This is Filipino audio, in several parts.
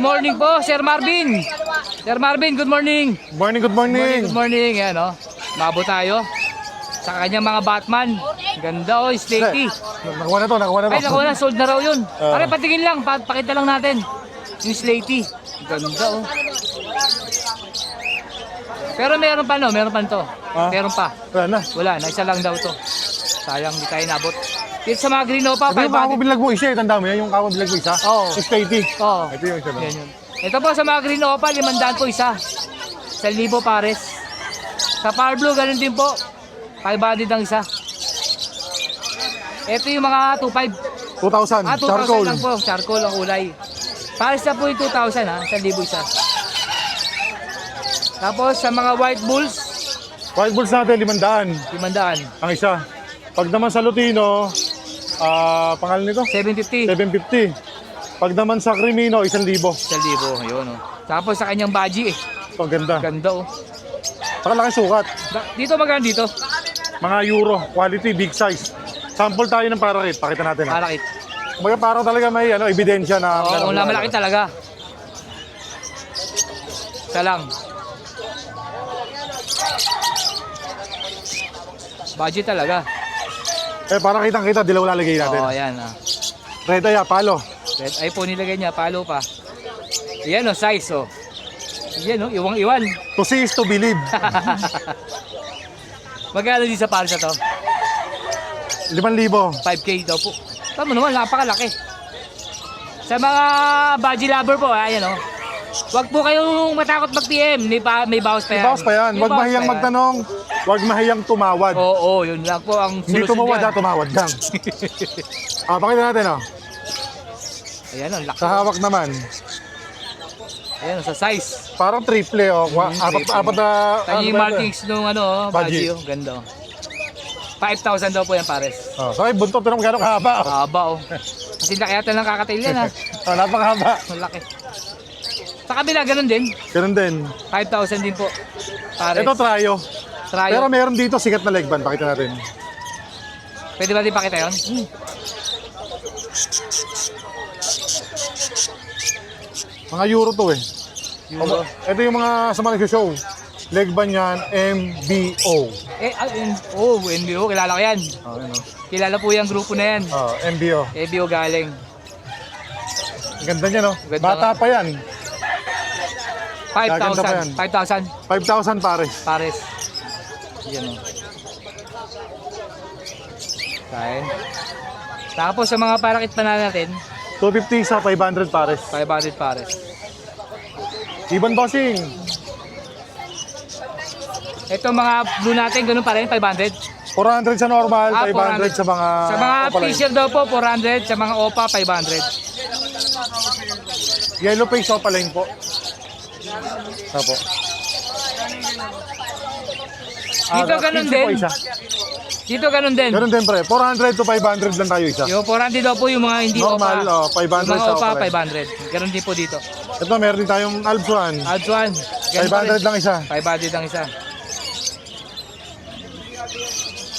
morning po, Sir Marvin. Sir Marvin, good morning. Morning, good morning. Good morning. Yan, oh. Mabo tayo sa kanyang mga Batman. Ganda, oh, Slatey. Nakuha na to, nakuha na to. Ay, nakuha na, sold na raw yun. Pare, patingin lang, pakita lang natin. Yung Slatey. Ganda, oh. Pero meron pa, no? Meron pa to. Meron pa. Wala na. Wala na, isa lang daw to. Sayang, di tayo nabot. Dito sa mga Green Opa, Ito yung kakabilag mo isa, tanda mo yan, yung kakabilag mo isa? Oo. 680. Oo. Ito yung isa. Yan yun. Ito po sa mga Green Opa, 500 po isa. 1,000 pares. Sa Power Blue, ganun din po. 500 ang isa. Ito yung mga 2,500. 2,000. 2,000 Charcoal. lang po. Charcoal ang kulay. Pares na po yung 2,000 ha. 1,000 isa. Tapos sa mga White Bulls, White Bulls natin, 500. 500. Ang isa. Pag naman sa Lutino, pangalan nito? 750. 750. Pag naman sa Crimino, 1,000. 1,000. Ayun oh. Tapos sa kanyang baji eh. Ito, ang ganda. Ganda oh. Pakalaki sukat. Dito magkano dito? Mga Euro, quality, big size. Sample tayo ng parakit. Pakita natin. Parakit. Kumbaga parang talaga may ebidensya na... Oo, kung malaki talaga. Isa lang. Budget talaga. Para kitang-kita, dilaw lalagay natin. Oo, yan. Red eye, palo. Red eye po nilagay niya, palo pa. Yan o, size o. Yan o, iwang-iwan. To see is to believe. Magkano din sa pares na to? 5,000. 5K daw po. Tama naman, napakalaki. Sa mga budgie lover po, ayan o. Huwag po kayong matakot mag-PM. May bawas pa yan. May bawas pa yan. Huwag mahiyang magtanong. Huwag mahiyang tumawad. Oo, yun lang po ang solusyon. Hindi tumawad ha, tumawad lang. Pakita natin o. Ayan o, laki. Sa hawak naman. Ayan o, sa size. Parang triple o. Apat na... Tanyong yung markings nung Budgie. budgie o. Ganda o. 5,000 daw po yan pares. So ay buntot na magkano kahaba. Haba o. Kasi laki yata ng kakatail yan ha. Napakahaba. Malaki. Sa kabila, ganun din. Ganun din. 5,000 din po. Pares. Ito tryo. Tryo. Pero meron dito sikat na leg band. Pakita natin. Pwede ba din pakita yun? Mga Euro to eh. Euro. Ito yung mga sa mga nag-show. Leg band yan, MBO. NBO, kilala ko yan. Kilala po yung grupo na yan. MBO. NBO galing. Ang ganda niya no? Ganda Bata pa yan. 5,000. 5,000 5,000 pares. pares. Yan o. Kain. Tapos sa mga parakit pa na natin, 250 sa 500 pares. 500 pares. Ibon bossing. Ito mga blue natin, ganun pa rin, 500. 400 sa normal, 400. 500 sa mga... Sa mga Opaline. Fisher daw po, 400. Sa mga Opa, 500. Yellow face opaline po. Opo. Dito ganun din. Dito ganun din. Ganun din pre. 400 to 500 lang tayo isa. Yung 400 daw po yung mga hindi Normal, Opa. 500 Yung mga sa Opa, opaline. 500. Ganun din po dito. Ito meron din tayong Alpsuan. Adjuan. 500 lang isa. 500 lang isa.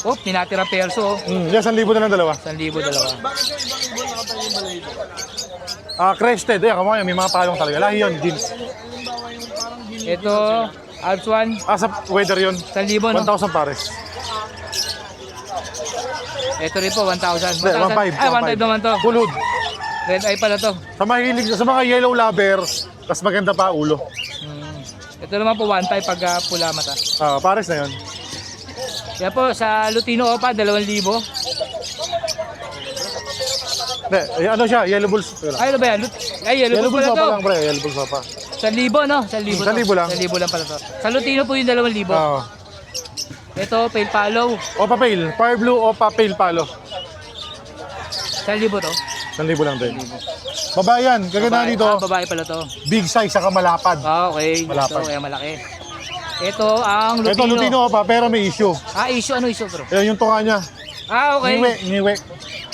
Oh, pinatira perso. Yes, 1,000 na lang dalawa. 1,000 dalawa. Crested. Kamo may mga palong talaga. Lahi yun, jeans. Ito, Adjuan. Sa weather yun. 1,000 no? 1,000 pares. Ito rin po, 1,000. 1,500. Ay, 1,500 naman to. Kulod. Red eye pala to. Sa mahilig, sa mga yellow lover, mas maganda pa ulo. Ito naman po, 1,500 pag pula mata. Pares na yun. Yan po, sa Lutino Opa, 2,000. Hindi, ano siya, yellow bulls. Ay, ano ba yan? Ay, yellow Yellow bulls pala pa to. lang pre, yellow bulls pa. 1,000 no? 1,000 to. 1,000 lang. 1,000 lang pala to. Sa Lutino po yung 2,000. Oo. Ito, pale follow. Opa pale, fire blue, opa pale palo. 1,000 to. 1,000 lang din. Babayan, kaganda dito. Babae pala to. Big size, saka malapad. Okay. Malapad. Ito, kaya malaki. Ito, ang Lutino. Ito, Lutino opa, pero may issue. Issue. Ano issue, bro? Yan yung tuka niya. Okay. Niwe.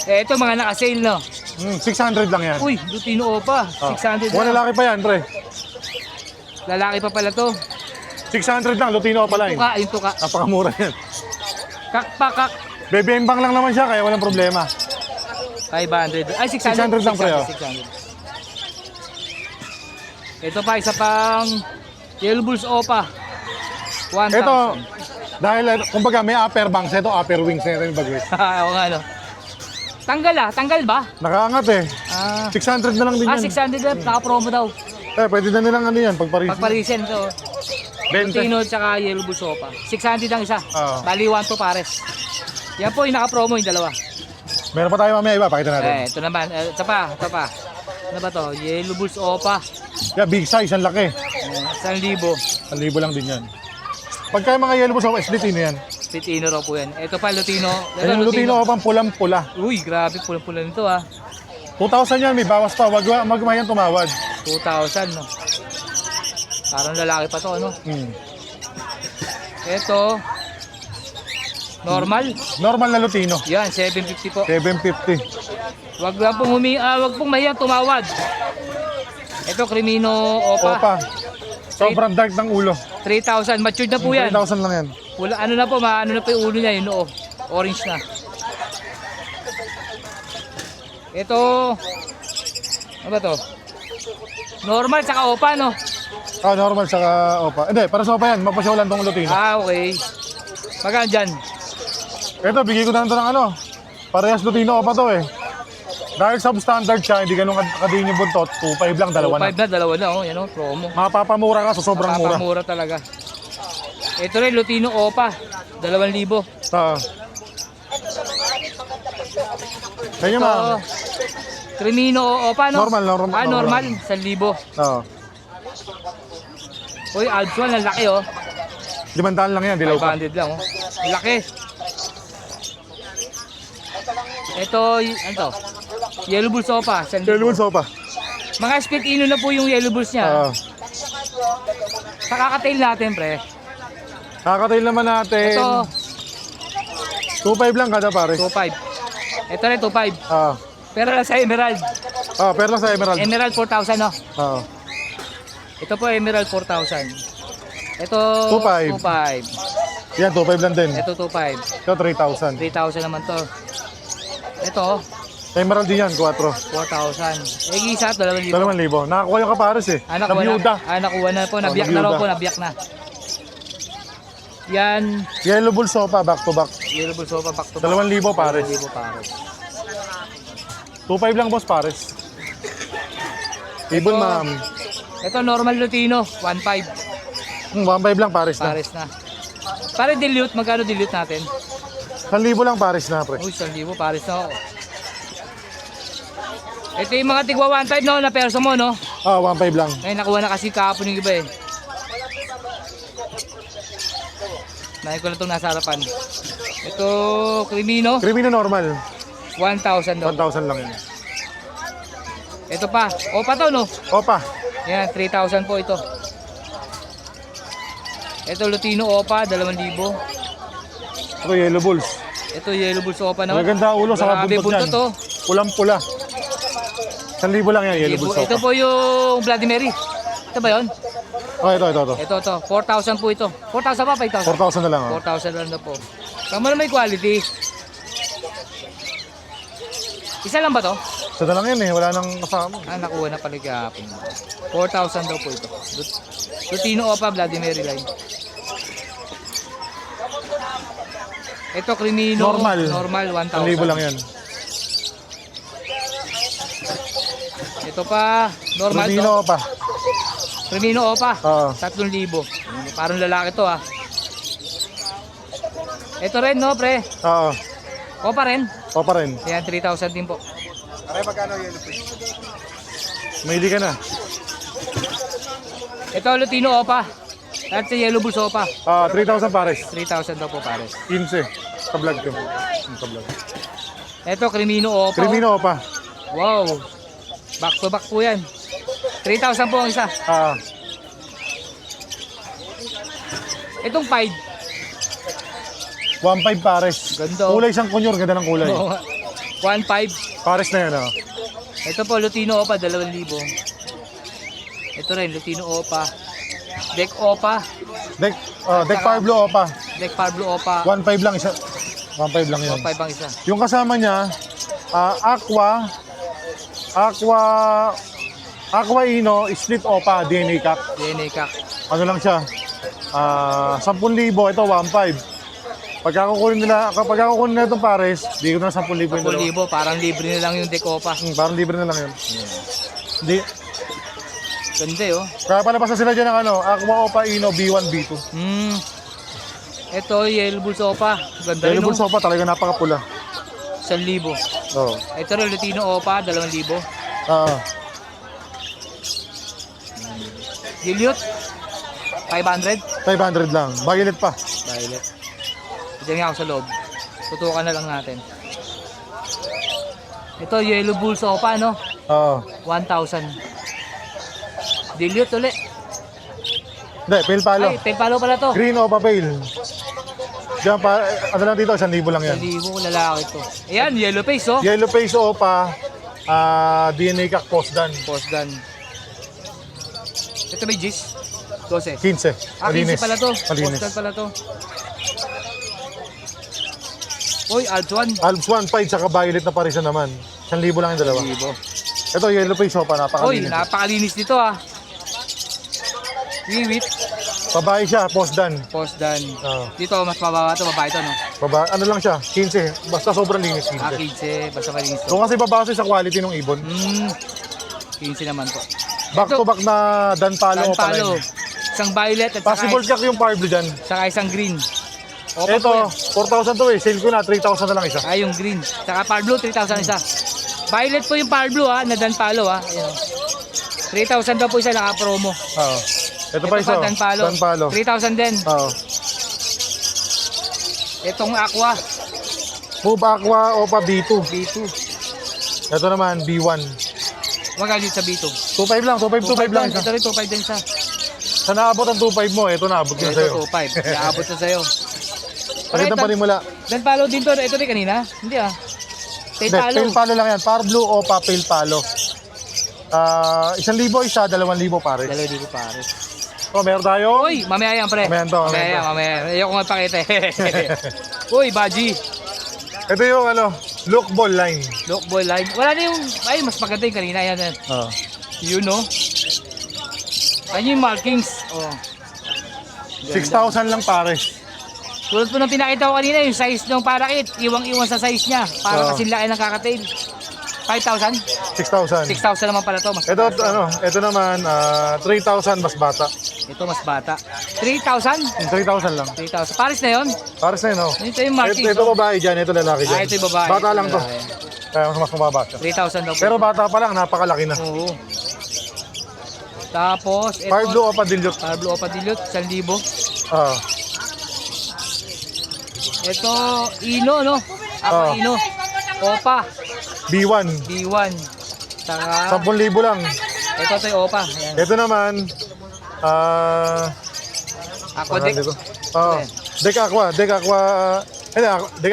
Ito, mga naka-sale, no? 600 lang yan. Uy, Lutino Opa. 600 Mga lalaki pa yan, pre. Lalaki pa pala to. 600 lang, Lutino opa line. Yung tuka. Napakamura yan. Kakpakak. Bebembang lang naman siya, kaya walang problema. 500. Ay, 600. 600 lang, pre, oh. 600. Ito pa, isa pang Yellow Bulls Opa. 1,000. Ito, dahil kumbaga may upper bangs, ito upper wings na ito yung bagay. Oo nga, no. Tanggal ba? Nakaangat eh. Ah, 600 na lang din yan. 600 lang, naka-promo daw. Pwede na nilang ano yan, pagparisin. Pagparisen ito. 20. Lutino tsaka Yellow Bulls Opa. 600 ang isa. Oo. Bali 1 to pares. Yan po yung naka-promo yung dalawa. Meron pa tayo mamaya iba, pakita natin. Ito naman, ito pa. Ano ba to? Yellow Bulls Opa. Yeah, big size, ang laki. 1,000. 1,000 lang din yan. Pagka yung mga yellow bulls, Lutino yan. Lutino raw po yan. Ito pa, Lutino. Yung Lutino ko pang pulang-pula. Uy, grabe, pulang-pula nito ah. 2,000 yan, may bawas pa. Wag magmayan tumawad. 2,000, no? Parang lalaki pa to, ano? Ito, normal. Normal na Lutino. Yan, 750 po. 750. Wag pong mahiyang tumawad. Ito, Crimino Opa. Opa. Sobrang dark ng ulo. 3,000. Matured na po yan. 3,000 lang yan. Wala, ano na po, ano na po yung ulo niya, yung noo. Orange na. Ito, ano ba to? Normal, saka Opa, no? Normal saka Opa. Hindi, para sa Opa yan. Mapasyawalan tong Lutino. Okay. Magkano dyan? Ito, bigay ko na ito ng ano. Parehas Lutino Opa to eh. Dahil substandard siya, hindi ganun kadin yung buntot. 2,500 lang, dalawa na. 2,500 na, dalawa na, oh. Yan, oh, promo. Mapapamura ka sa sobrang mura. Mapapamura talaga. Ito rin, Lutino Opa. 2,000. Kanya Ito, ma'am. Crimino Opa, no? Normal. Normal. 1,000. Oo. Uy, Alpson, ang laki, oh. 500 lang yan, dilaw pa. 500 lang, oh. Ang laki. Ito, ano to? Yellow Bulls Opa. 1,000. Yellow bulls Opa. Mga split ino na po yung Yellow Bulls niya. Oo. Sa kakatail natin, pre. Kakatail naman natin. Ito, 2,500 lang kada pare. 2,500. Ito rin, 2,500. Oo. Pero lang sa Emerald. Pero lang sa Emerald. Emerald, 4,000, no? Oo. Ito po, Emerald, 4,000. Ito, 2,500. 2,500. Yan, 2,500 lang din. Ito, 2,500. Ito, 3,000. 3,000 naman to. Ito, Emerald din yan, 4. 4,000. Isa, 2,000. 2,000. Nakakuha yung kapares eh. Nakuha na po. Nabiyak na raw po, nabiyak na. Yan, Yellow bulls Opa, back to back. Yellow Bulls Opa, back to back. 2,000 pares. 2,000 pares. 2,500 lang boss pares. Ibon Ito. ma'am. Ito, normal Lutino, 1,500. 1,500 lang pares na. Pares na. Pare dilute, magkano dilute natin? 1,000 lang pares na pre. Uy, 1,000 pares na. Ito yung mga tigwa 1,500, no, na perso mo, no? 1,500 lang. Ngayon, nakuha na kasi kahapon yung iba eh. Nahin ko na itong nasa harapan. Ito, Crimino, Crimino normal. 1,000 daw. 1,000 lang yun. Ito pa, Opa to, no? Opa. Yan, 3,000 po ito. Ito, Lutino Opa, 2,000. Ito yellow bulls. Ito, Yellow Bulls Opa naman. Maganda ulo sa Grabe, buntot yan. buntot, oh. Pulang-pula. 1,000 lang yan, yellow bulls Ito Opa. po yung Bloody Mary. Ito ba yun? Ito. Ito. 4,000 po ito. 4,000 pa, 5,000? 4,000 na lang. 4,000 lang na po. Tama na may quality. Isa lang ba to? Isa na lang yan eh, wala nang kasama. Nakuha na pala kahapon. 4,000 daw po ito. Lutino Opa, Bloody Mary line. Ito, Crimino. Normal. Normal, 1,000. 1,000 lang yan. Ito pa, normal Crimino to. Opa. Crimino Opa, Oo. 3,000. Parang lalaki to ah. Ito rin, no, pre? Oo. Opa rin. Opa rin. Yan, 3,000 din po. Maili ka na. Ito, Lutino Opa. At sa Yellow Bulls Opa. 3,000 pares. 3,000 daw po pares. 15. Sa vlog ko. Sa vlog. Ito, Crimino Opa. Crimino Opa. Wow. Back to back po yan. 3,000 po ang isa. Itong 5. 1,500 pares. Ganda, oh. Kulay siyang kunyor, ganda ng kulay. Oo nga. 1,500. Pares na yan, Ito po, Lutino Opa, 2,000. Ito rin, Lutino Opa. Deck Opa. Deck Parblo Opa. Deck Parblo Opa. 1,500 lang isa. 1,500 lang yun. 1,500 ang isa. Yung kasama niya, Aqua Aqua Ino, split Opa, DNA Cock. DNA Cock. Ano lang siya? 10,000, ito 1,500. Kapag kukunin nila itong pares, di ko na 10,000 yung dalawa. 10,000, parang libre na lang yung deck Opa. Parang libre na lang yun. Hindi. Ganda oh. Kaya palabas na sila dyan ng Aqua Opa Ino B1, B2. Ito, Yellow Bulls Opa. Ganda rin Yellow Bulls oh. Opa, talaga napakapula. 1,000. Oo. Ito rin, Lutino Opa, 2,000. Gilliot, 500. 500 lang. Violet pa. Violet. Diyan nga ako sa loob. Tutukan na lang natin. Ito, Yellow Bulls Opa, no? Oo. 1,000. Dilute ulit. Hindi, pale palo. Ay, pale-palo pala to. Green Opa pale. Diyan pa, ano lang dito, 1,000 lang yan. 1,000 lalaki to. Ayan, yellow face, oh. Yellow face Opa, DNA Cock post dan. Post gun. Ito may G's. 12. 15. 15 pala to. Malinis. Post gun pala to. Uy, Alps 1. Alps 1.5 saka violet na parisa naman. 1,000 lang yung dalawa. 1,000. Ito, yellow face Opa, Uy, napakalinis. napakalinis nito, ah. Wiwit. Babae siya, post dan. Post gun. Oo. Dito, mas mababa to. Babae to, no? Ano lang siya, 15. Basta sobrang linis, 15. 15. Basta malinis to. Kung kasi babase sa quality ng ibon, 15 naman po. back to back na dan palo Opa Palo. line. Isang violet at Possible saka, check yung power blue dyan. saka isang green. Opa po Ito, yan. 4,000 to eh. Sale ko na, 3,000 na lang isa. Ay, yung green. Saka Power Blue, 3,000 isa. Violet po yung Power Blue, ha, na Dan Palo, ha. Ayan, oh. 3,000 daw po isa, naka-promo. Oo. Ito pa isa. Dan Palo. Dan palo. 3,000 din. Oo. Itong Aqua, Move Aqua Opa B2. B2. Ito naman, B1. Magalit sa B2. 2,500 lang, 2,500 lang isa. Ito rin, 2,500 din isa. Sa naabot ang 2,500 mo, ito naabot ko na sa'yo. Ito, 2,500. Naabot na sa'yo. Pagkita pa rin mula. Dan Palo din to. Ito rin kanina. Hindi, ah. Hindi, Palo. pale palo lang yan. Power blue Opa, pale palo. 1,000 isa, 2,000 pare. 2,000 pares. Oh, meron tayo. Uy, mamaya yan, pre. Mamaya to, mamaya to. Mamaya. Ayoko nga pakita, Uy, Baji. Ito yung look ball line. Look boy line. Wala na yung, ay, mas maganda yung kanina. Yan, yan. Oh. Yun, no? Ayun yung markings. Oh. 6,000 lang pare. Tulad po ng pinakita ko kanina, yung size ng parakit. Iwang-iwan sa size niya. Para kasing laki ng kakatail. 5,000? 6,000. 6,000 naman pala to. Mas Ito, ito naman, 3,000 mas bata. Ito mas bata. 3,000? 3,000 lang. 3,000. Paris na yun? Para sa no? Ito yung markings. Ito babae dyan, ito lalaki dyan. Ito yung babae. Bata Ito lang to. lalaki. Kaya mas mababa siya. 3,000 daw po. Pero bata pa lang, napakalaki na. Oo. Tapos, ito. Fire blue Opa dilute. Fire blue Opa dilute, 1,000. Ah. Ito, Ino, no? Ako, Ino. Opa, B1. B1. Saka, 10,000 lang. ito yung Opa. Ayan. Ito naman, Ako, Dek. Dek Aqua. Dek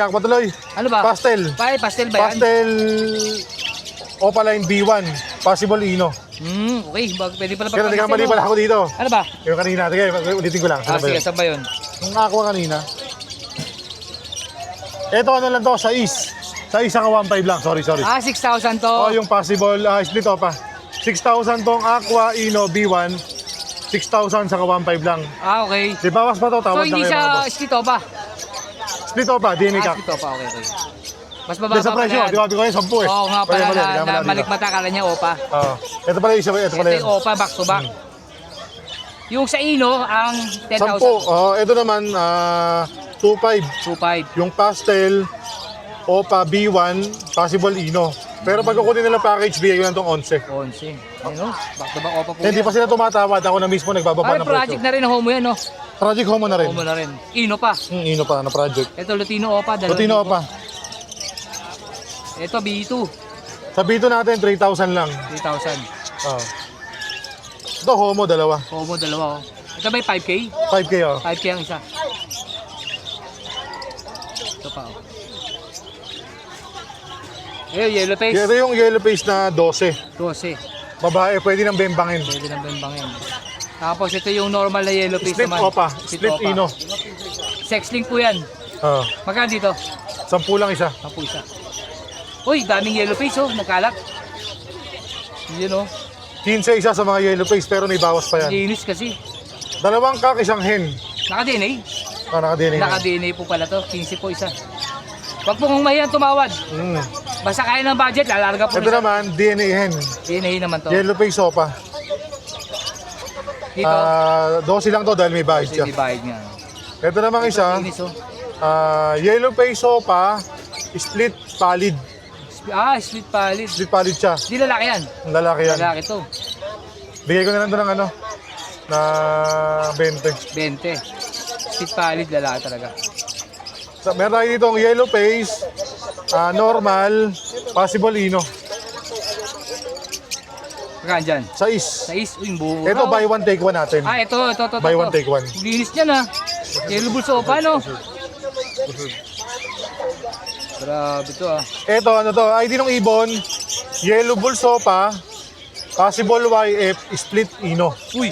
Aqua tuloy. Ano ba? Pastel. Pastel ba yan? Pastel Opa line B1. Possible Ino. Okay. Pwede pala Kaya nagkamali pala ako dito. Ano ba? Yung kanina. Sige, ulitin ko lang. Saan ba Sige, yun? saan ba yun? Yung Aqua kanina. Ito ano lang to, sa is. Sa is saka 1,500 lang. Sorry. 6,000 to. Oh, yung possible split Opa. 6,000 tong Aqua Ino B1. 6,000 saka 1,500 lang. Okay. Di bawas pa to, So, tawad hindi lang kayo mga siya boss. split Opa? Split Opa, DNA Cock. Split Opa, okay. Mas Hindi bababa sa presyo, pala yan. di ba? Di ko yung 10 eh. Oo nga pala, Mali, na dito. malikmata kala niya Opa. Oo. Ito pala isa, ito Ito pala yun. yung Opa, back to back. Yung sa Ino, ang 10,000. 10. Ito naman, 2,500. 2,500. Yung pastel, Opa B1, possible Ino. Pero pag kukunin nila package, bigay ko lang itong 11. 11. Ayun, no? Back to back Opa po. Hindi pa sila tumatawad. Ako na mismo nagbababa Ay, ng project presyo. na rin ang homo yan, no? Project Homo na rin. Homo na rin. Ino pa. Ino pa na project. Ito, Lutino Opa. 2,000. Lutino Opa. Ito, B2. Sa B2 natin, 3,000 lang. 3,000. Oh. Ito, Homo, dalawa. Homo, dalawa, oh. Ito may 5K? 5K, oh. 5K ang isa. Ito pa, oh. Yellow face. Ito yung yellow face na 12. 12. Babae, pwede nang bembangin. Pwede nang bembangin. Tapos ito yung normal na yellow face Split naman. Opa. Split Opa. Ino. Sex link po yan. Oh. Magkano dito? 10 lang isa. Ang po isa. Uy, daming yellow face, oh. Nagkalat. Yun, oh. 15 isa sa mga yellow face pero may bawas pa yan. Linis kasi. Dalawang kak, isang hen. Naka-DNA. Naka-DNA na. Naka-DNA po pala to. 15 po isa. Huwag po kung mahirang tumawad. Basta kaya ng budget, lalarga po Ito naman, DNA hen. DNA naman to. Yellow face sopa. Dito, 12 lang to dahil may bayad siya. hindi bayad nga. Ito namang isa, Linis oh. yellow face sopa, split pallid. Sweet pallid. Split pallid siya. Di lalaki yan. Ang lalaki yan. Lalaki to. Bigay ko na lang ito ng ano, na 20. 20. Sweet pallid, lalaki talaga. So, meron tayo dito ang yellow face, normal, possible ino. Magkano dyan? Size. Sa is, uy, buo. Ito, buy one, take one natin. Ito. Buy one, take one. Linis niyan ah. Yellow bulso pa, no? Grabe to ah. Ito, ano to, ID ng ibon, yellow bull sopa, possible YF, split ino. Uy.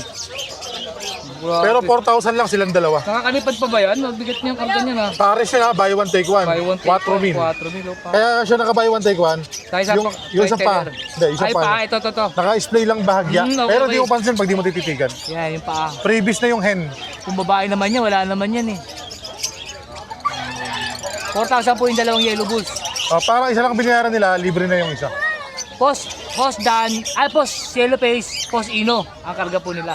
Grabe. Pero 4,000 lang silang dalawa. Nakakalipad pa ba yan? Bigat niya ang karga niya na. Pares siya na, buy one, take one. Buy one, take 4 one. min. 4 mil. Oh, pa. Kaya siya naka-buy one, take one. Tayo sa Yung isa pa. Hindi, isa Ay, pa. pa. Ito. Naka-display lang bahagya. Okay, Pero okay. di mo pansin pag di mo tititigan. Yan, yung paa. Previous na yung hen. Kung babae naman yan, wala naman yan eh. 4,000 po yung dalawang yellow bulls. Parang isa lang binayaran nila, libre na yung isa. Post yellow face, post ino. Ang karga po nila.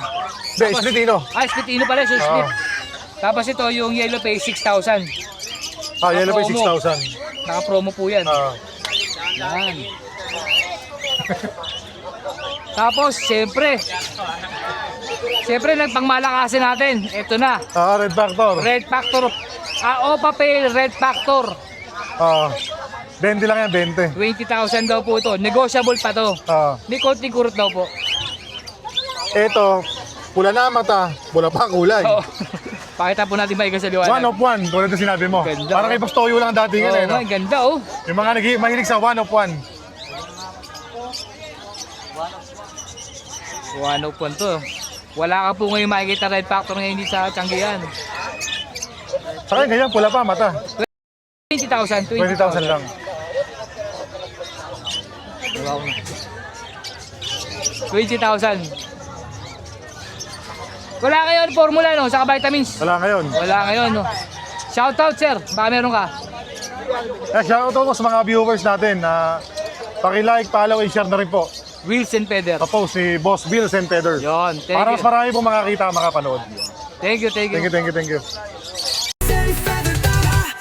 Hindi, split ino. Split ino pala, so split. Tapos ito yung yellow face, 6,000. Yellow face Promo. 6,000. Naka-promo po yan. Yan. Tapos, siyempre, nagpangmalakasin natin. Ito na. Red Factor. Red Factor. Opa Pay Red Factor. 20 lang yan, 20. 20,000 daw po ito. Negotiable pa to. May konting kurot daw po. Ito, pula na mata, pula pa ang kulay. Oo. Pakita po natin ba sa liwanag. One of one, tulad na sinabi mo. Ganda, Parang kay Pastoyo lang dati yan eh. No? Ganda oh. Yung mga mahilig sa one of one. One of one to. Wala ka po ngayon makikita Red Factor ngayon hindi sa Tianggian. Sa akin ganyan, pula pa mata. 20,000. 20,000 lang. Wow. 20,000. Wala ngayon formula no, saka vitamins. Wala ngayon. Wala ngayon no. Shoutout sir, baka meron ka. Shoutout ko sa mga viewers natin na paki-like, follow, and share na rin po. Wilson Peder. Tapos si Boss Bill St. Peder. Yon, thank Para you. mas marami pong makakita, makapanood. Thank you. Thank you.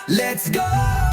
Let's go.